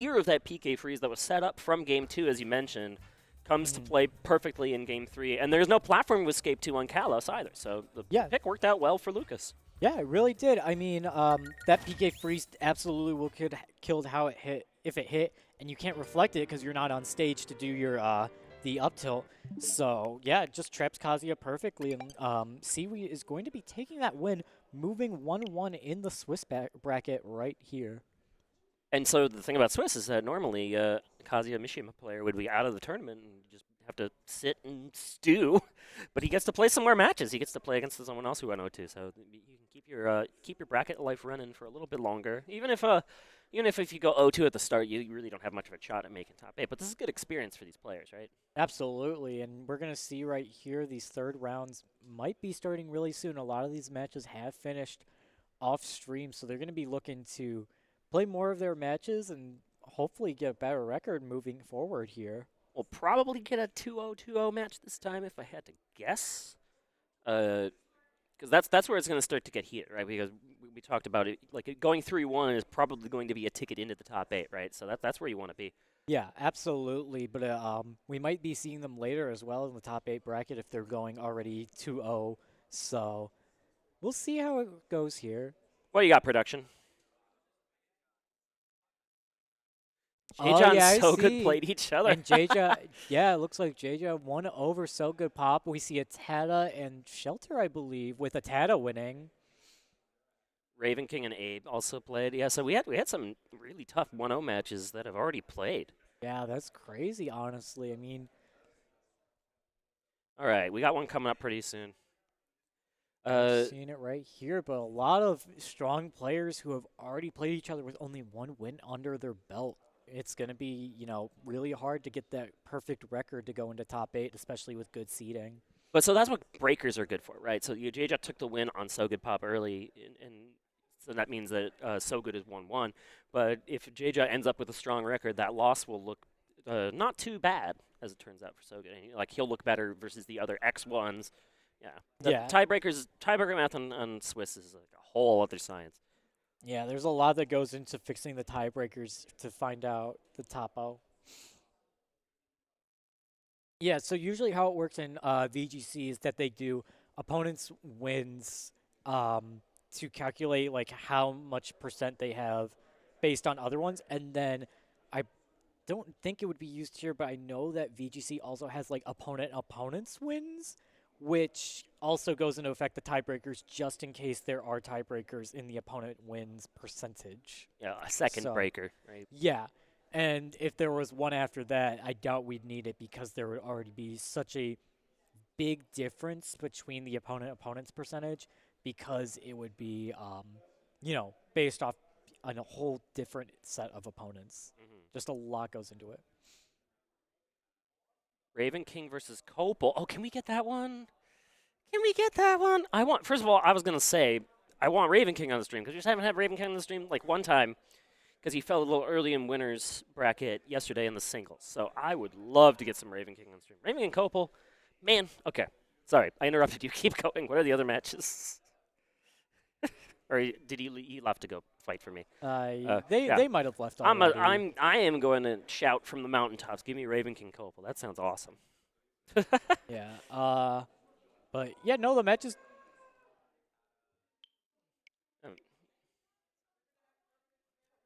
fear of that PK freeze that was set up from Game 2, as you mentioned, comes to play perfectly in Game 3. And there's no platform with Escape 2 on Kalos either, so the pick worked out well for Lucas. Yeah, it really did. I mean, that PK freeze absolutely will killed how it hit if it hit, and you can't reflect it because you're not on stage to do your the up tilt. So yeah, it just traps Kazuya perfectly, and Seaweed is going to be taking that win, moving 1-1 in the Swiss bracket right here. And so the thing about Swiss is that normally Kazuya Mishima player would be out of the tournament and just have to sit and stew, but he gets to play some more matches. He gets to play against someone else who went 0-2, so you can keep your bracket life running for a little bit longer. Even if if you go 0-2 at the start, you really don't have much of a shot at making top 8. But this is good experience for these players, right? Absolutely, and we're gonna see right here these third rounds might be starting really soon. A lot of these matches have finished off stream, so they're gonna be looking to play more of their matches and hopefully get a better record moving forward here. We'll probably get a 2-0, 2-0 match this time if I had to guess. Because that's where it's going to start to get heated, right? Because we talked about it, like going 3-1 is probably going to be a ticket into the top 8, right? So that's where you want to be. Yeah, absolutely. But we might be seeing them later as well in the top 8 bracket if they're going already 2-0. So we'll see how it goes here. What you got, production? Jaeja and So Good played each other. And Jaeja, yeah, it looks like Jaeja won over So Good Pop. We see ATATA and Shelter, I believe, with ATATA winning. Raven King and Abe also played. Yeah, so we had some really tough 1-0 matches that have already played. Yeah, that's crazy, honestly. I mean, all right, we got one coming up pretty soon. Seeing it right here, but a lot of strong players who have already played each other with only one win under their belt. It's going to be, really hard to get that perfect record to go into top 8, especially with good seeding. But so that's what breakers are good for, right? So Jaeja took the win on So Good Pop early, and so that means that So Good is 1-1. But if Jaeja ends up with a strong record, that loss will look not too bad, as it turns out for So Good. Like, he'll look better versus the other X1s. Yeah. Tiebreaker math on Swiss is like a whole other science. Yeah, there's a lot that goes into fixing the tiebreakers to find out the topo. Yeah, so usually how it works in VGC is that they do opponents' wins to calculate like how much percent they have based on other ones, and then I don't think it would be used here, but I know that VGC also has like opponents' wins, which also goes into effect the tiebreakers just in case there are tiebreakers in the opponent wins percentage. Yeah, a second breaker, right? Yeah, and if there was one after that, I doubt we'd need it because there would already be such a big difference between the opponent's percentage because it would be, based off on a whole different set of opponents. Just a lot goes into it. Raven King versus Copel. Oh, can we get that one? Can we get that one? First of all, I was going to say, I want Raven King on the stream, because we just haven't had Raven King on the stream like one time, because he fell a little early in winner's bracket yesterday in the singles. So I would love to get some Raven King on the stream. Raven King Copel, man, okay. Sorry, I interrupted you. Keep going. What are the other matches? Or did he left to go fight for me? They might have left already. I am going to shout from the mountaintops. Give me Raven King Copel. That sounds awesome. Yeah. But yeah, no, the matches.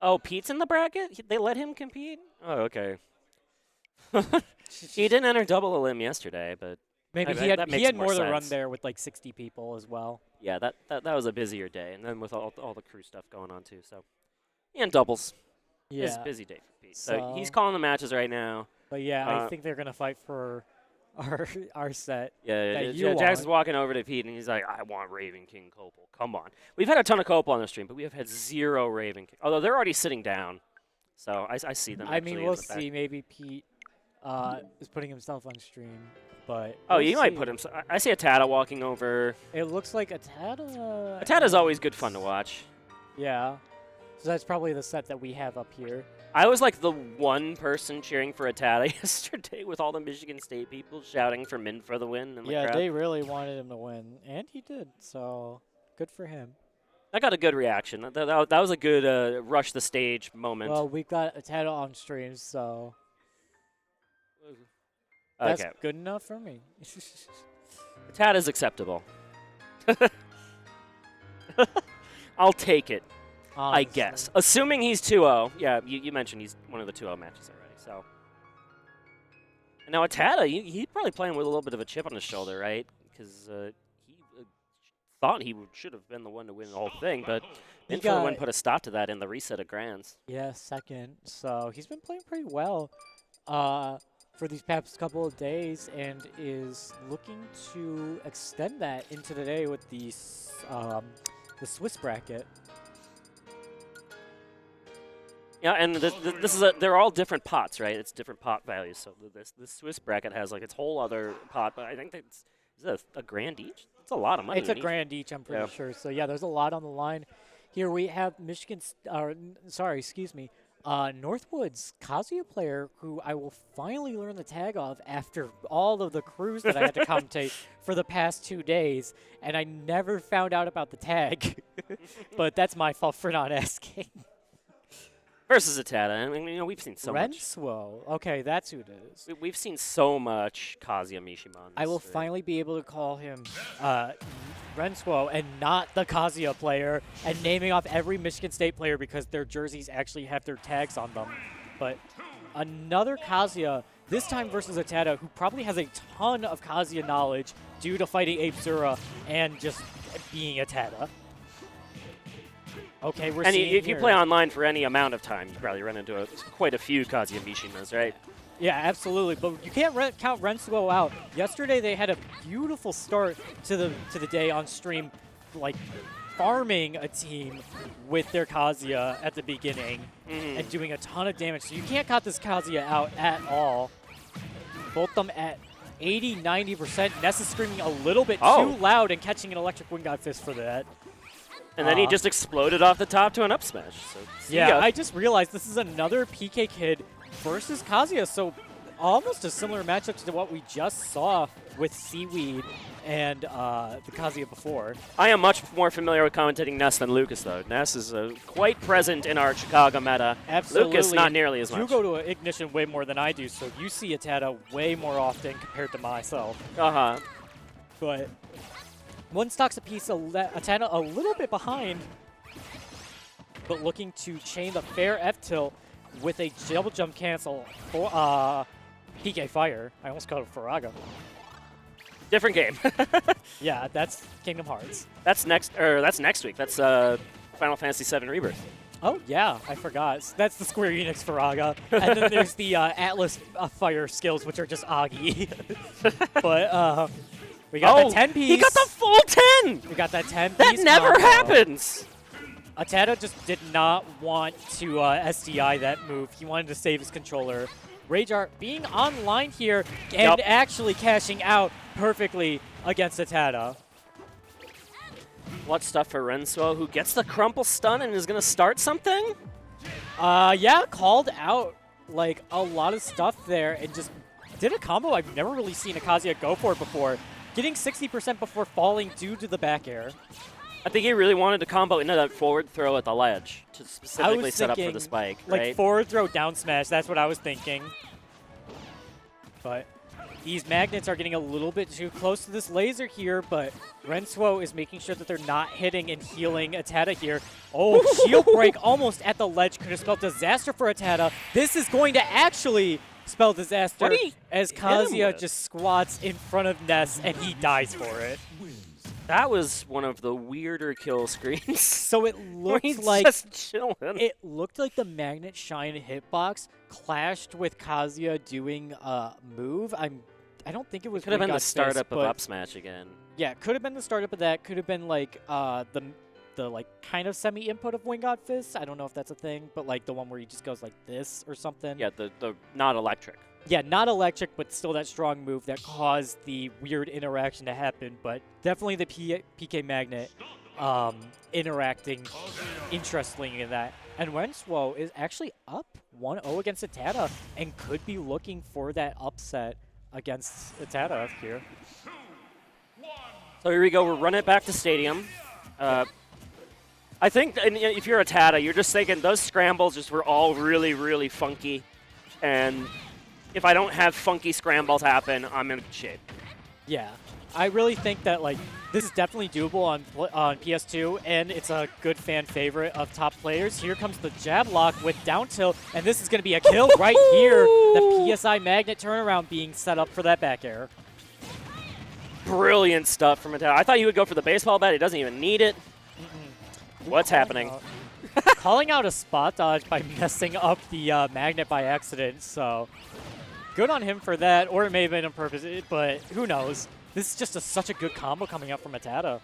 Oh, Pete's in the bracket? They let him compete? Oh, okay. He didn't enter double elim yesterday, but maybe he had more to run there with like 60 people as well. Yeah, that was a busier day, and then with all the crew stuff going on too. So, and doubles. Yeah, it's a busy day for Pete. So he's calling the matches right now. But yeah, I think they're gonna fight for our set. Yeah, Jackson's walking over to Pete, and he's like, I want Raven King Copel. Come on. We've had a ton of Copel on the stream, but we have had 0 Raven King. Although they're already sitting down. So I see them. I mean, we'll see. Maybe Pete is putting himself on stream. But you might put him. I see ATATA walking over. It looks like ATATA. ATATA's always good fun to watch. Yeah. So that's probably the set that we have up here. I was like the one person cheering for ATATA yesterday with all the Michigan State people shouting for Min for the win. In the crowd. They really wanted him to win, and he did. So good for him. That got a good reaction. That was a good rush the stage moment. Well, we've got ATATA on stream, so that's Okay. good enough for me. Tat is acceptable. I'll take it, I Honestly. guess. Assuming he's 2-0. Yeah, you mentioned he's one of the 2-0 matches already. So. And now ATATA, he's probably playing with a little bit of a chip on his shoulder, right? Because he thought he should have been the one to win the whole thing, but Info wouldn't put a stop to that in the reset of Grands. Yeah, second. So he's been playing pretty well for these past couple of days and is looking to extend that into today with the Swiss bracket. Yeah, and this is they're all different pots, right? It's different pot values. So this Swiss bracket has like its whole other pot, but I think that's is it a grand each? It's a lot of money. It's a grand each, I'm pretty sure. So yeah, there's a lot on the line. Here we have Northwood's Kazuya player, who I will finally learn the tag of after all of the crews that I had to commentate for the past 2 days, and I never found out about the tag. But that's my fault for not asking. Versus ATATA. I mean, we've seen so much. RenSuo. Okay, that's who it is. We've seen so much Kazuya Mishima. I will finally be able to call him RenSuo and not the Kazuya player, and naming off every Michigan State player because their jerseys actually have their tags on them. But another Kazuya, this time versus ATATA, who probably has a ton of Kazuya knowledge due to fighting Abe Zura and just being ATATA. Okay, we're seeing if you play online for any amount of time, you probably run into quite a few Kazuya Mishimas, right? Yeah, absolutely. But you can't count RenSuo out. Yesterday they had a beautiful start to the day on stream, like farming a team with their Kazuya at the beginning and doing a ton of damage. So you can't count this Kazuya out at all. Both them at 80, 90%. Ness is screaming a little bit too loud and catching an electric Wind God Fist for that. And then he just exploded off the top to an up smash. So yeah, I just realized this is another PK Kid versus Kazuya, so almost a similar matchup to what we just saw with Seaweed and the Kazuya before. I am much more familiar with commentating Ness than Lucas, though. Ness is quite present in our Chicago meta. Absolutely. Lucas, not nearly as much. You go to Ignition way more than I do, so you see ATATA way more often compared to myself. Uh-huh. But one stocks a piece, ATATA a little bit behind, but looking to chain the fair F-tilt with a double jump cancel for PK Fire. I almost called it Faraga. Different game. Yeah, that's Kingdom Hearts. That's next week. That's Final Fantasy VII Rebirth. Oh yeah, I forgot. That's the Square Enix Faraga. And then there's the Atlas Fire skills, which are just Agi. But we got that 10-piece. He got the full 10! We got that 10-piece. That never happens! ATATA just did not want to SDI that move. He wanted to save his controller. Rageart being online here and actually cashing out perfectly against ATATA. What stuff for RenSuo, who gets the crumple stun and is going to start something? Yeah, called out like a lot of stuff there and just did a combo I've never really seen a Kazuya go for before. Getting 60% before falling due to the back air. I think he really wanted to combo into that forward throw at the ledge to specifically set up for the spike, like right? Forward throw, down smash, that's what I was thinking. But these magnets are getting a little bit too close to this laser here, but RenSuo is making sure that they're not hitting and healing ATATA here. Oh, shield break almost at the ledge could have spelled disaster for ATATA. This is going to actually spell disaster as Kazuya just squats in front of Ness and he dies for it. That was one of the weirder kill screens. So it looked like just chilling. It looked like the Magnet Shine hitbox clashed with Kazuya doing a move. I don't think it was. Could have been the startup of but up smash again. Yeah, could have been the startup of that. Could have been like the like kind of semi-input of Wing God Fist. I don't know if that's a thing, but like the one where he just goes like this or something. Yeah, the not electric. Yeah, not electric, but still that strong move that caused the weird interaction to happen. But definitely the PK Magnet interacting interestingly in that. And RenSuo is actually up 1-0 against ATATA and could be looking for that upset against ATATA here. So here we go. We're running it back to Stadium. I think that, if you're a Tata, you're just thinking those scrambles just were all really, really funky. And if I don't have funky scrambles happen, I'm in shape. Yeah, I really think that like this is definitely doable on PS2, and it's a good fan favorite of top players. Here comes the jab lock with down tilt, and this is going to be a kill right here. The PSI magnet turnaround being set up for that back air. Brilliant stuff from a Tata. I thought he would go for the baseball bat. He doesn't even need it. What's happening? Calling out a spot dodge by messing up the magnet by accident, so good on him for that, or it may have been on purpose, but who knows. This is just such a good combo coming up from ATATA.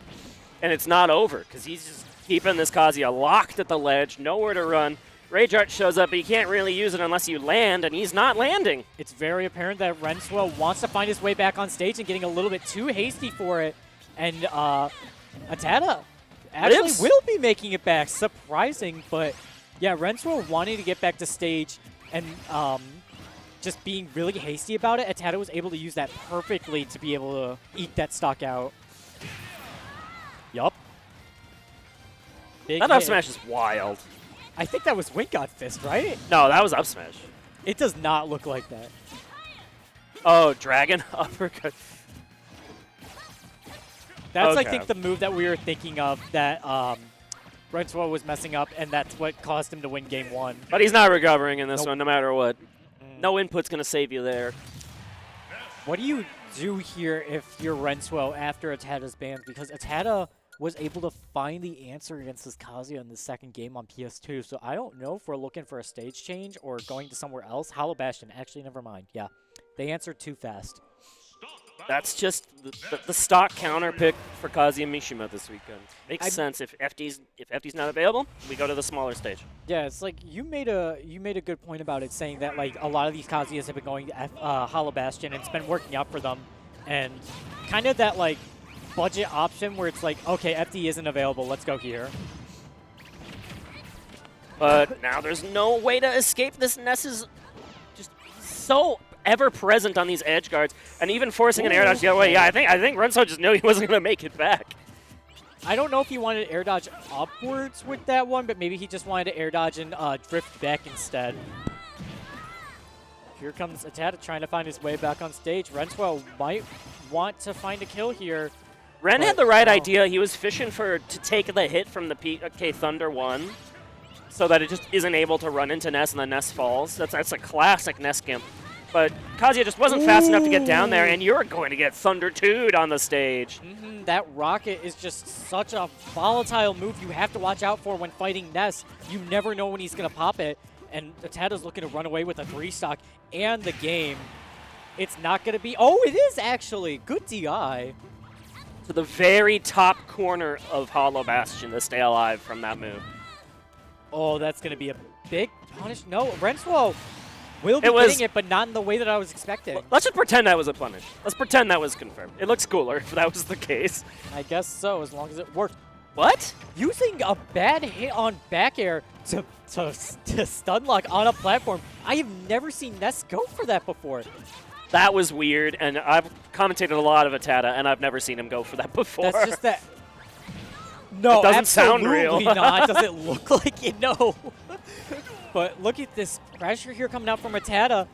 And it's not over, because he's just keeping this Kazuya locked at the ledge, nowhere to run. Rage Art shows up, but you can't really use it unless you land, and he's not landing. It's very apparent that RenSuo wants to find his way back on stage and getting a little bit too hasty for it. And ATATA actually will be making it back. Surprising, but yeah, RenSuo wanting to get back to stage and just being really hasty about it. ATATA was able to use that perfectly to be able to eat that stock out. Yup. That up smash is wild. I think that was Wink God Fist, right? No, that was up smash. It does not look like that. Oh, Dragon Uppercut. That's, okay. I think, the move that we were thinking of that RenSuo was messing up, and that's what caused him to win game 1. But he's not recovering in this one, no matter what. No input's going to save you there. What do you do here if you're RenSuo after ATATA's banned? Because ATATA was able to find the answer against this Kazuya in the second game on PS2, so I don't know if we're looking for a stage change or going to somewhere else. Hollow Bastion, actually, never mind. Yeah, they answered too fast. That's just the stock counter pick for Kazuya Mishima this weekend. Makes sense. If FD's not available, we go to the smaller stage. Yeah, it's like you made a good point about it, saying that like a lot of these Kazuyas have been going to Hollow Bastion and it's been working out for them, and kind of that like budget option where it's like, okay, FD isn't available, let's go here. But now there's no way to escape this. Ness is just so ever-present on these edge guards, and even forcing an air dodge the other way. Yeah, I think RenSuo just knew he wasn't going to make it back. I don't know if he wanted air dodge upwards with that one, but maybe he just wanted to air dodge and drift back instead. Here comes ATATA trying to find his way back on stage. RenSuo might want to find a kill here. Ren had the right idea. He was fishing to take the hit from the PK Thunder 1 so that it just isn't able to run into Ness and then Ness falls. That's a classic Ness gimp. But Kazuya just wasn't fast enough to get down there, and you're going to get Thunder 2'd on the stage. That rocket is just such a volatile move you have to watch out for when fighting Ness. You never know when he's going to pop it, and ATATA's looking to run away with a 3-stock and the game. It's not going to be... Oh, it is actually! Good DI. To the very top corner of Hollow Bastion to stay alive from that move. Oh, that's going to be a big punish. No, RenSuo will be getting it, but not in the way that I was expecting. Let's just pretend that was a punish. Let's pretend that was confirmed. It looks cooler if that was the case. I guess so, as long as it worked. What? Using a bad hit on back air to stun lock on a platform. I have never seen Ness go for that before. That was weird, and I've commentated a lot of ATATA, and I've never seen him go for that before. That's just that. No, it doesn't sound real. Not. It doesn't look like it, no. But look at this pressure here coming out from ATATA,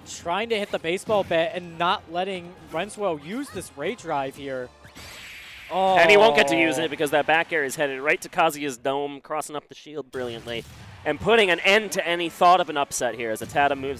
trying to hit the baseball bat and not letting RenSuo use this rage drive here. Oh. And he won't get to use it because that back air is headed right to Kazuya's dome, crossing up the shield brilliantly, and putting an end to any thought of an upset here as ATATA moves